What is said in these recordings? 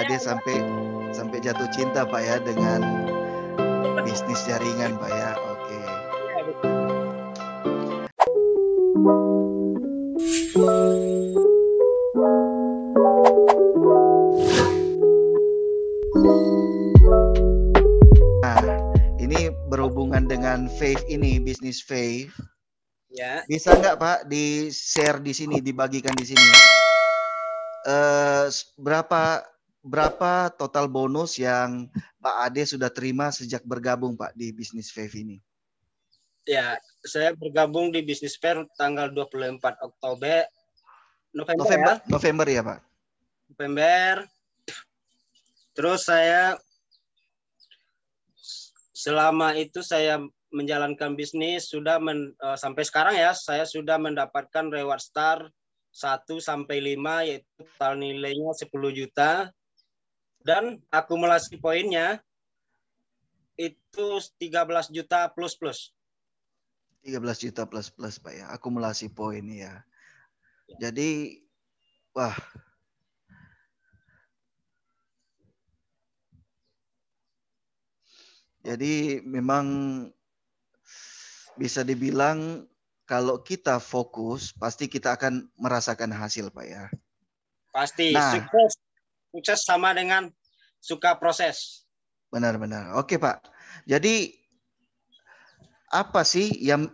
Ade sampai jatuh cinta Pak ya dengan bisnis jaringan Pak ya. Oke. Nah, ini berhubungan dengan Fave ini, bisnis Fave. Ya. Bisa nggak Pak di-share di sini, dibagikan di sini? Berapa total bonus yang Pak Ade sudah terima sejak bergabung Pak di bisnis Fave ini? Ya, saya bergabung di Bisnis Fair tanggal 24 Oktober. November ya Pak? November. Terus saya selama itu saya menjalankan bisnis sampai sekarang ya, saya sudah mendapatkan reward star 1 sampai 5 yaitu total nilainya 10 juta dan akumulasi poinnya itu 13 juta plus. 13 juta plus Pak ya, akumulasi poin ya. Jadi wah. Jadi memang bisa dibilang kalau kita fokus pasti kita akan merasakan hasil Pak ya. Pasti. Nah, sukses sama dengan suka proses. Benar-benar. Oke Pak. Jadi apa sih yang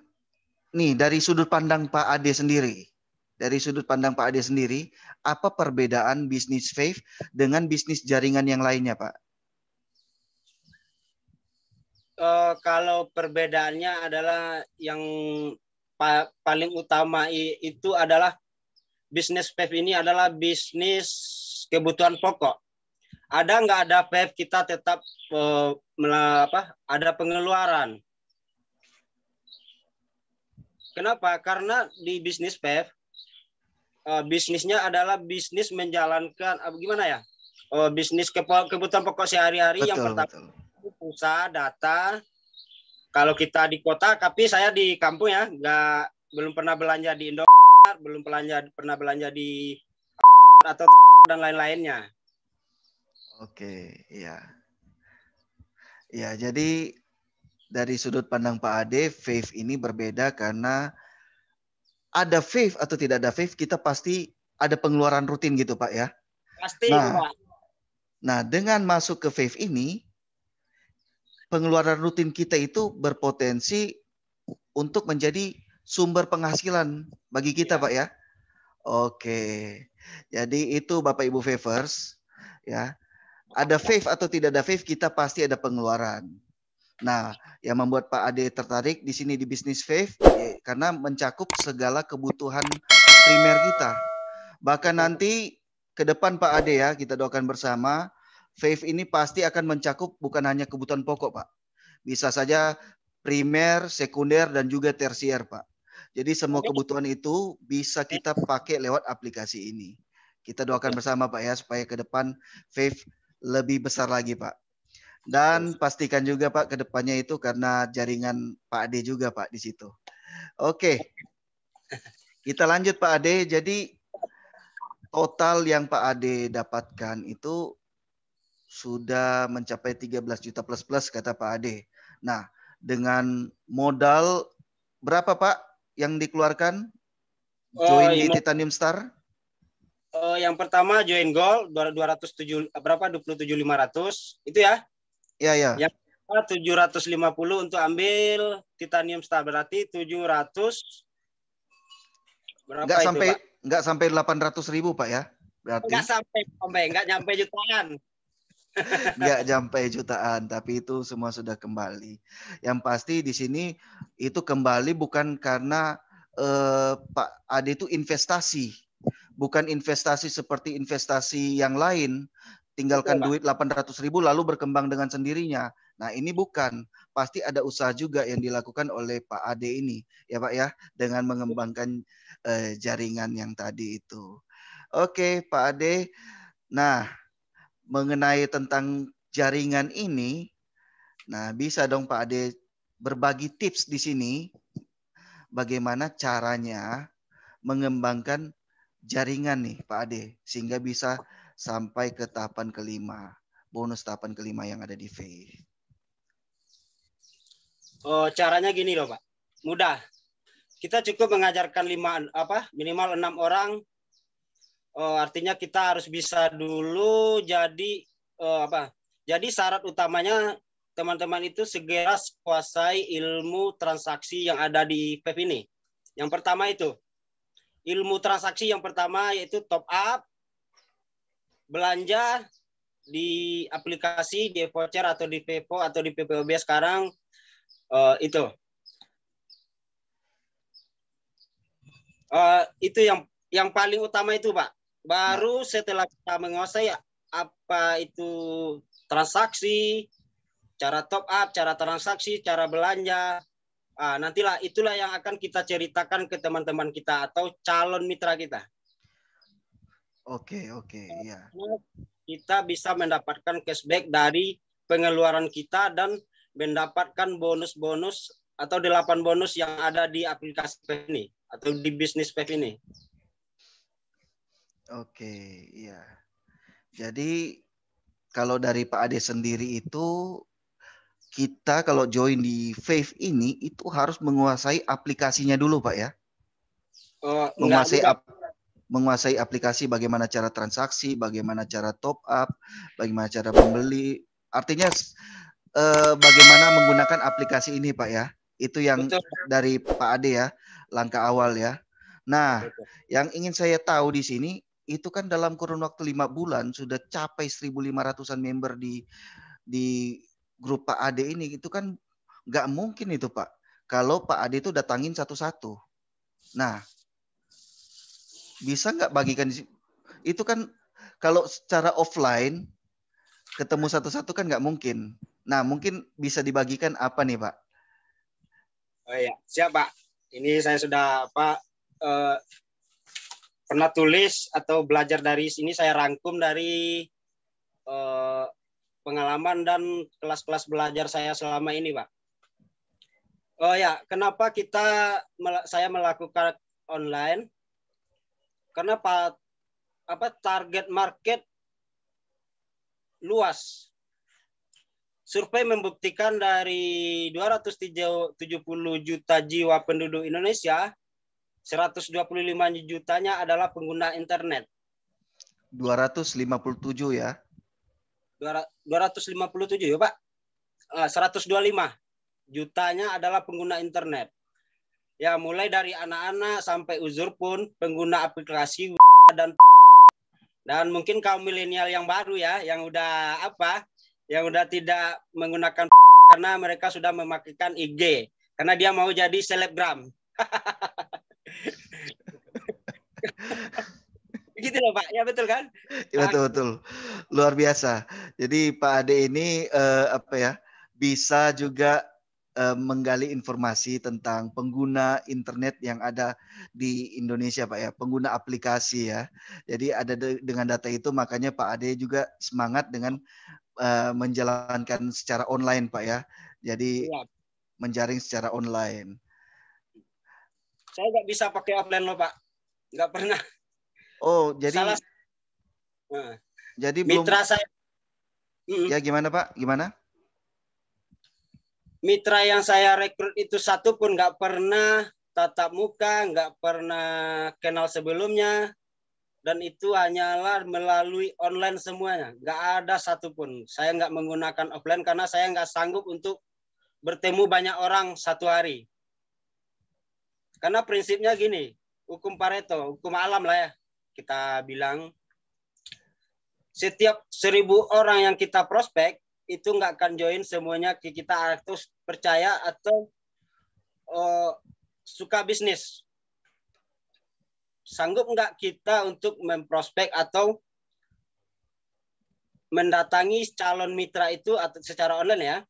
nih dari sudut pandang Pak Ade sendiri? Dari sudut pandang Pak Ade sendiri, apa perbedaan bisnis Fave dengan bisnis jaringan yang lainnya Pak? Kalau perbedaannya adalah yang paling utama itu adalah bisnis Fave ini adalah bisnis kebutuhan pokok. Ada nggak ada Fave kita tetap ada pengeluaran. Kenapa? Karena di bisnis Fave bisnisnya adalah bisnis menjalankan gimana ya? Bisnis kebutuhan pokok sehari-hari. Yang pertama pulsa, data. Kalau kita di kota, tapi saya di kampung ya, belum pernah belanja di Indomaret, belum pernah belanja di atau dan lain-lainnya. Oke, iya. Ya, jadi dari sudut pandang Pak Ade, Fave ini berbeda karena ada Fave atau tidak ada Fave, kita pasti ada pengeluaran rutin gitu Pak ya. Pasti Pak. Nah, dengan masuk ke Fave ini, pengeluaran rutin kita itu berpotensi untuk menjadi sumber penghasilan bagi kita Pak ya. Oke. Jadi itu Bapak Ibu Favers ya. Ada Fave atau tidak ada Fave, kita pasti ada pengeluaran. Nah, yang membuat Pak Ade tertarik di sini di bisnis Fave ya, karena mencakup segala kebutuhan primer kita. Bahkan nanti ke depan Pak Ade ya, kita doakan bersama, Fave ini pasti akan mencakup bukan hanya kebutuhan pokok Pak. Bisa saja primer, sekunder, dan juga tersier Pak. Jadi semua kebutuhan itu bisa kita pakai lewat aplikasi ini. Kita doakan bersama Pak ya, supaya ke depan Fave lebih besar lagi Pak. Dan pastikan juga Pak ke depannya itu karena jaringan Pak Ade juga Pak di situ. Oke. Kita lanjut Pak Ade. Jadi total yang Pak Ade dapatkan itu sudah mencapai 13 juta plus kata Pak Ade. Nah, dengan modal berapa Pak yang dikeluarkan join di Titanium Star? Yang pertama join gold 207 berapa 27.500 itu ya. Ya ya. Yang kedua 750 untuk ambil Titanium Star berarti 700 berapa nggak itu sampai, Pak? Nggak sampai 800.000 Pak ya. Berarti nggak nyampe jutaan. Nggak sampai jutaan, tapi itu semua sudah kembali. Yang pasti di sini itu kembali bukan karena Pak Ade itu investasi. Bukan investasi seperti investasi yang lain, tinggalkan duit 800.000 lalu berkembang dengan sendirinya. Nah ini bukan, pasti ada usaha juga yang dilakukan oleh Pak Ade ini, ya Pak ya, dengan mengembangkan jaringan yang tadi itu. Oke Pak Ade, nah mengenai tentang jaringan ini, nah bisa dong Pak Ade berbagi tips di sini, bagaimana caranya mengembangkan jaringan nih Pak Ade sehingga bisa sampai ke tahapan kelima, bonus tahapan kelima yang ada di Faith? Oh, caranya gini loh Pak, mudah. Kita cukup mengajarkan minimal 6 orang. Artinya kita harus bisa dulu jadi Jadi syarat utamanya teman-teman itu segera kuasai ilmu transaksi yang ada di PEP ini. Yang pertama itu ilmu transaksi yang pertama yaitu top up, belanja di aplikasi, di voucher atau di PEPO atau di PPOB sekarang itu. Itu yang paling utama itu Pak. Baru setelah kita menguasai apa itu transaksi, cara top up, cara transaksi, cara belanja, nantilah itulah yang akan kita ceritakan ke teman-teman kita atau calon mitra kita. Oke, iya. Kita bisa mendapatkan cashback dari pengeluaran kita dan mendapatkan bonus-bonus atau 8 bonus yang ada di aplikasi PEP ini atau di bisnis PEP ini. Oke, iya. Jadi kalau dari Pak Ade sendiri itu, kita kalau join di Faith ini itu harus menguasai aplikasinya dulu Pak ya? Menguasai aplikasi, bagaimana cara transaksi, bagaimana cara top up, bagaimana cara membeli. Artinya bagaimana menggunakan aplikasi ini Pak ya? Itu yang betul. Dari Pak Ade ya, langkah awal ya. Nah, betul. Yang ingin saya tahu di sini, itu kan dalam kurun waktu 5 bulan sudah capai 1.500-an member di grup Pak Ade ini. Itu kan nggak mungkin itu Pak. Kalau Pak Ade itu datangin satu-satu. Nah, bisa nggak bagikan itu kan kalau secara offline ketemu satu-satu kan nggak mungkin. Nah, mungkin bisa dibagikan apa nih Pak? Oh iya, siap Pak. Ini saya sudah pernah tulis atau belajar dari sini, saya rangkum dari pengalaman dan kelas-kelas belajar saya selama ini Pak. Oh ya, kenapa saya melakukan online? Karena target market luas. Survei membuktikan dari 270 juta jiwa penduduk Indonesia, 125 jutanya adalah pengguna internet. 257 ya? 257 ya Pak? 125 jutanya adalah pengguna internet. Ya, mulai dari anak-anak sampai uzur pun pengguna aplikasi dan mungkin kaum milenial yang baru ya, yang udah tidak menggunakan karena mereka sudah memakaikan IG karena dia mau jadi selebgram. Gitu loh Pak, ya betul kan? Betul. Luar biasa. Jadi Pak Ade ini bisa juga menggali informasi tentang pengguna internet yang ada di Indonesia Pak ya, pengguna aplikasi ya. Jadi ada dengan data itu makanya Pak Ade juga semangat dengan menjalankan secara online Pak ya. Jadi menjaring secara online. Saya nggak bisa pakai offline loh Pak, nggak pernah. Oh jadi jadi mitra belum. Saya. Ya gimana Pak? Gimana? Mitra yang saya rekrut itu satu pun nggak pernah tatap muka, nggak pernah kenal sebelumnya, dan itu hanyalah melalui online semuanya. Nggak ada satupun. Saya nggak menggunakan offline karena saya nggak sanggup untuk bertemu banyak orang satu hari. Karena prinsipnya gini, hukum Pareto, hukum alam lah ya, kita bilang, setiap 1.000 orang yang kita prospek, itu nggak akan join semuanya ke kita atau percaya atau suka bisnis. Sanggup nggak kita untuk memprospek atau mendatangi calon mitra itu atau secara online ya,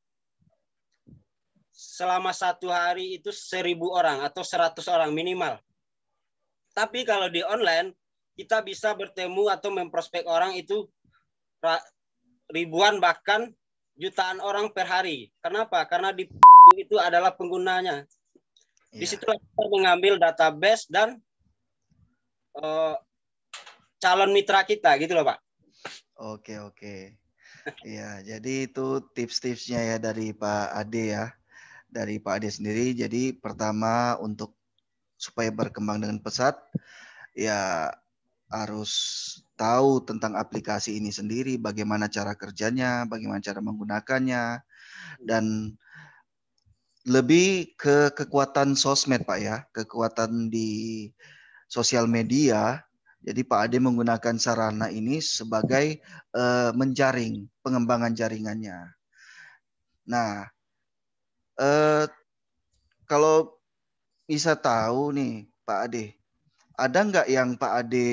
selama satu hari itu 1.000 orang atau 100 orang minimal. Tapi kalau di online, kita bisa bertemu atau memprospek orang itu ribuan bahkan jutaan orang per hari. Kenapa? Karena di itu adalah penggunanya. Di situ kita mengambil database dan calon mitra kita, gitu loh Pak. Oke, oke. Iya, jadi itu tips-tipsnya ya dari Pak Ade ya. Dari Pak Ade sendiri. Jadi pertama untuk supaya berkembang dengan pesat, ya harus tahu tentang aplikasi ini sendiri, bagaimana cara kerjanya, bagaimana cara menggunakannya, dan lebih ke kekuatan sosmed Pak ya, kekuatan di sosial media. Jadi Pak Ade menggunakan sarana ini sebagai menjaring pengembangan jaringannya. Nah, eh, kalau bisa tahu nih Pak Ade, ada nggak yang Pak Ade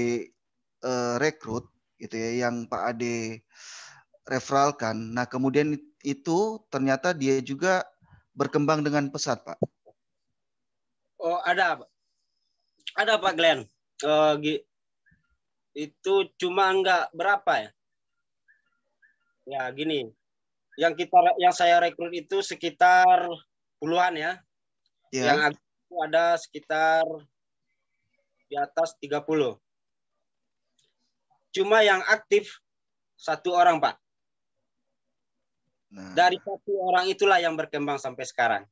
rekrut gitu ya, yang Pak Ade referralkan. Nah, kemudian itu ternyata dia juga berkembang dengan pesat, Pak. Oh, ada Pak Glenn. Oh, itu cuma nggak berapa ya? Ya gini, yang saya rekrut itu sekitar puluhan ya. Yang Ya. itu ada sekitar di atas 30. Cuma yang aktif satu orang, Pak. Nah, Dari satu orang itulah yang berkembang sampai sekarang.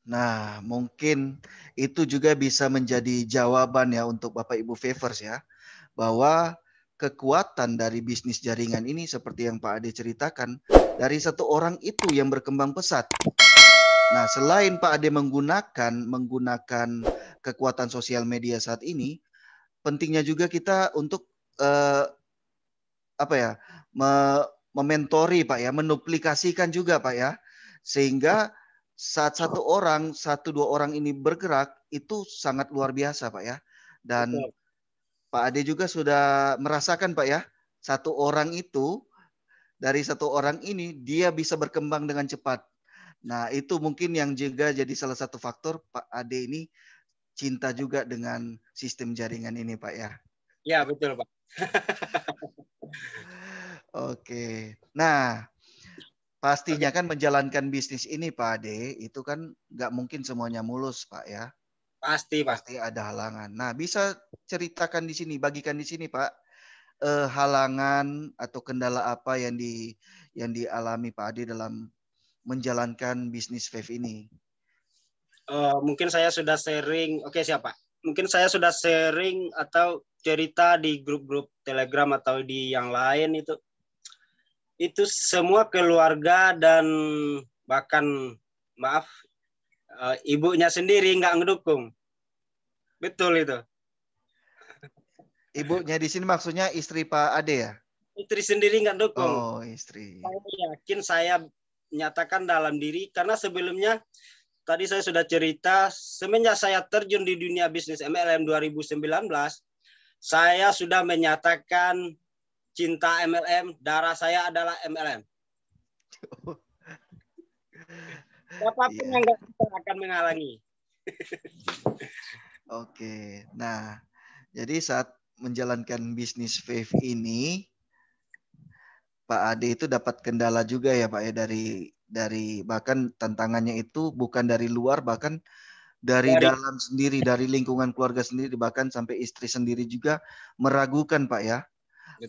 nah, mungkin itu juga bisa menjadi jawaban ya untuk Bapak Ibu Favors ya, bahwa kekuatan dari bisnis jaringan ini seperti yang Pak Ade ceritakan, dari satu orang itu yang berkembang pesat. Nah, selain Pak Ade menggunakan kekuatan sosial media saat ini, pentingnya juga kita untuk eh, apa ya, mementori Pak ya, menduplikasikan juga Pak ya, sehingga saat satu dua orang ini bergerak itu sangat luar biasa Pak ya. Dan Betul. Pak Ade juga sudah merasakan Pak ya, satu orang itu dari satu orang ini dia bisa berkembang dengan cepat. Nah, itu mungkin yang juga jadi salah satu faktor Pak Ade ini cinta juga dengan sistem jaringan ini Pak ya. Ya, betul, Pak. Oke. Nah, pastinya Oke, kan menjalankan bisnis ini Pak Ade, itu kan nggak mungkin semuanya mulus Pak ya. pasti, Pak. Pasti ada halangan. Nah, bisa ceritakan di sini, bagikan di sini Pak, halangan atau kendala apa yang dialami Pak Ade dalam menjalankan bisnis vape ini. Mungkin saya sudah sharing, oke siapa? Mungkin saya sudah sharing atau cerita di grup-grup Telegram atau di yang lain itu semua keluarga dan bahkan maaf ibunya sendiri nggak ngedukung. Betul itu. Ibunya di sini maksudnya istri Pak Ade ya? Istri sendiri nggak dukung. Oh, istri. Saya yakin saya nyatakan dalam diri karena sebelumnya tadi saya sudah cerita semenjak saya terjun di dunia bisnis MLM 2019 saya sudah menyatakan cinta MLM, darah saya adalah MLM. Siapapun yang Iya. nggak bisa akan menghalangi. Oke. Nah, jadi saat menjalankan bisnis vape ini, Pak Ade itu dapat kendala juga ya Pak ya, dari bahkan tantangannya itu bukan dari luar, bahkan dari Dari dalam sendiri, dari lingkungan keluarga sendiri, bahkan sampai istri sendiri juga meragukan Pak ya,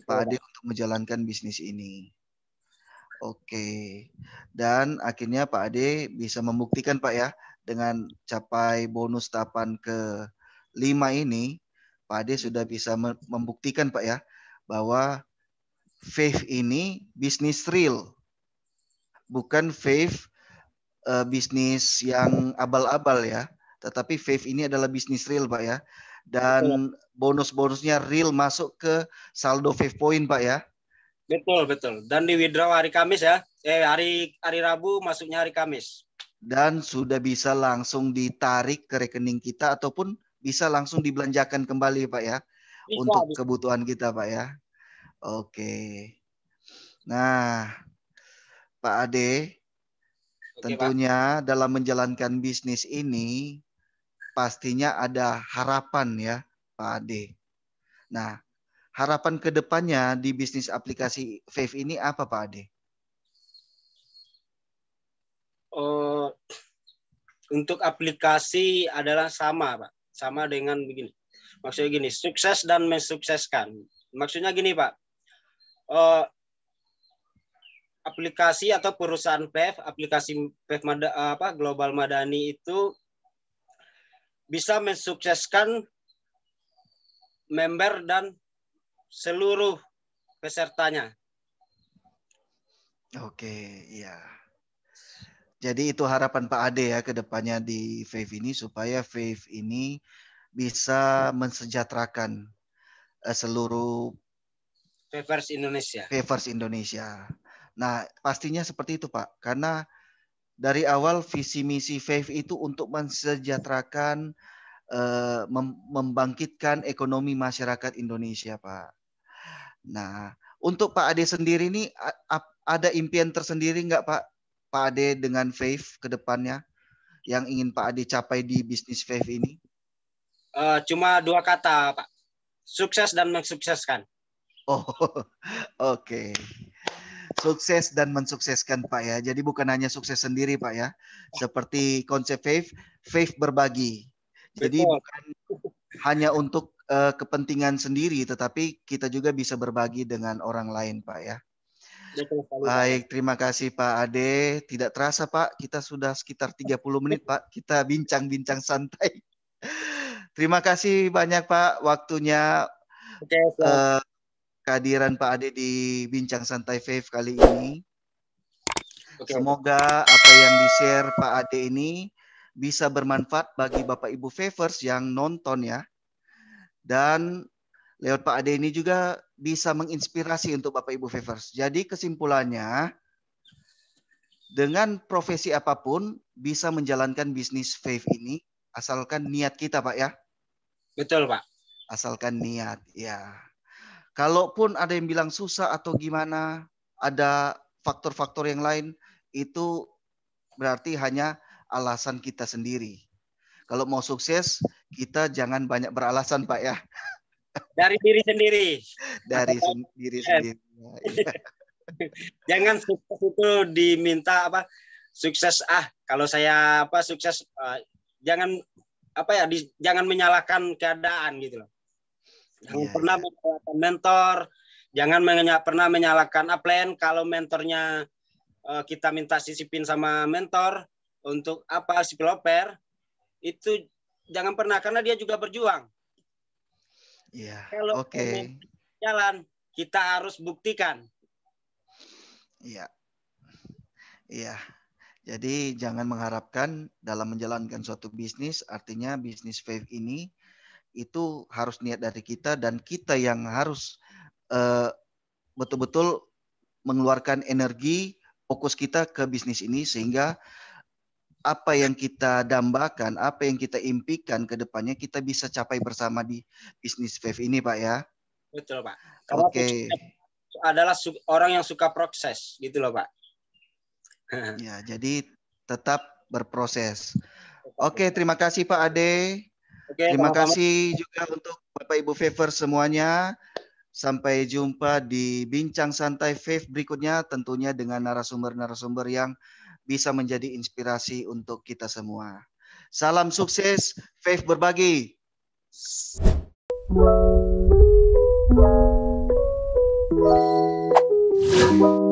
Pak betul, Ade Pak. untuk menjalankan bisnis ini. Oke. Dan akhirnya Pak Ade bisa membuktikan Pak ya, dengan capai bonus tahapan ke-5 ini, Pak Ade sudah bisa membuktikan Pak ya, bahwa vape ini bisnis real, bukan vape bisnis yang abal-abal ya, tetapi vape ini adalah bisnis real Pak ya. Betul, Dan bonus-bonusnya real masuk ke saldo vape point Pak ya. betul, betul. Dan di withdraw hari Kamis ya. Hari Rabu masuknya hari Kamis. Dan sudah bisa langsung ditarik ke rekening kita ataupun bisa langsung dibelanjakan kembali Pak ya, Bisa, untuk bisa. kebutuhan kita Pak ya. Oke. Nah, Pak Ade, Oke, Pak. tentunya dalam menjalankan bisnis ini pastinya ada harapan ya, Pak Ade. Nah, harapan ke depannya di bisnis aplikasi vape ini apa Pak Ade? Oh, untuk aplikasi adalah sama, Pak. Sama dengan begini. Maksudnya gini, sukses dan mensukseskan. Maksudnya gini, Pak. aplikasi atau perusahaan PEV, aplikasi PEV Global Madani itu bisa mensukseskan member dan seluruh pesertanya. Oke, iya. Jadi itu harapan Pak Ade ya ke depannya di FAVE ini supaya FAVE ini bisa mensejahterakan seluruh Vapers Indonesia. Vapers Indonesia. Nah, pastinya seperti itu Pak, karena dari awal visi misi FAVE itu untuk mensejahterakan, membangkitkan ekonomi masyarakat Indonesia Pak. Nah, untuk Pak Ade sendiri ini ada impian tersendiri nggak Pak? Pak Ade dengan FAVE ke depannya yang ingin Pak Ade capai di bisnis FAVE ini? Cuma 2 kata Pak, sukses dan mensukseskan. Oh, oke. Sukses dan mensukseskan Pak ya. Jadi bukan hanya sukses sendiri Pak ya. Seperti konsep FAVE, FAVE berbagi. Jadi Betul. bukan hanya untuk kepentingan sendiri, tetapi kita juga bisa berbagi dengan orang lain Pak ya. Betul sekali, Baik, Pak. terima kasih Pak Ade. Tidak terasa Pak, kita sudah sekitar 30 menit Pak. Kita bincang-bincang santai. Terima kasih banyak Pak waktunya. Oke, siap. Kehadiran Pak Ade di Bincang Santai FAVE kali ini. Oke. Semoga apa yang di-share Pak Ade ini bisa bermanfaat bagi Bapak Ibu Favers yang nonton ya. Dan lewat Pak Ade ini juga bisa menginspirasi untuk Bapak Ibu Favers. Jadi kesimpulannya, dengan profesi apapun bisa menjalankan bisnis FAVE ini, asalkan niat kita Pak ya. Betul Pak. Asalkan niat ya. Kalaupun ada yang bilang susah atau gimana, ada faktor-faktor yang lain, itu berarti hanya alasan kita sendiri. Kalau mau sukses, kita jangan banyak beralasan Pak ya. Dari diri sendiri. Dari diri sendiri. Jangan sukses itu diminta apa? Sukses kalau saya sukses jangan jangan menyalahkan keadaan gitu loh. Jangan pernah menyalahkan mentor, jangan pernah menyalahkan upline kalau mentornya kita minta sisipin sama mentor untuk si developer itu jangan pernah karena dia juga berjuang. Iya. Kalau jalan kita harus buktikan. Iya. Iya. Jadi jangan mengharapkan dalam menjalankan suatu bisnis, artinya bisnis FAVE ini itu harus niat dari kita dan kita yang harus betul-betul mengeluarkan energi, fokus kita ke bisnis ini sehingga apa yang kita dambakan, apa yang kita impikan ke depannya kita bisa capai bersama di bisnis FAVE ini Pak ya. Betul Pak. Oke. Adalah orang yang suka proses gitu loh Pak. Ya, jadi tetap berproses. Oke, terima kasih Pak Ade. Terima kasih juga untuk Bapak Ibu Favers semuanya. Sampai jumpa di Bincang Santai FAVE berikutnya tentunya dengan narasumber-narasumber yang bisa menjadi inspirasi untuk kita semua. Salam sukses, FAVE berbagi. Thank you.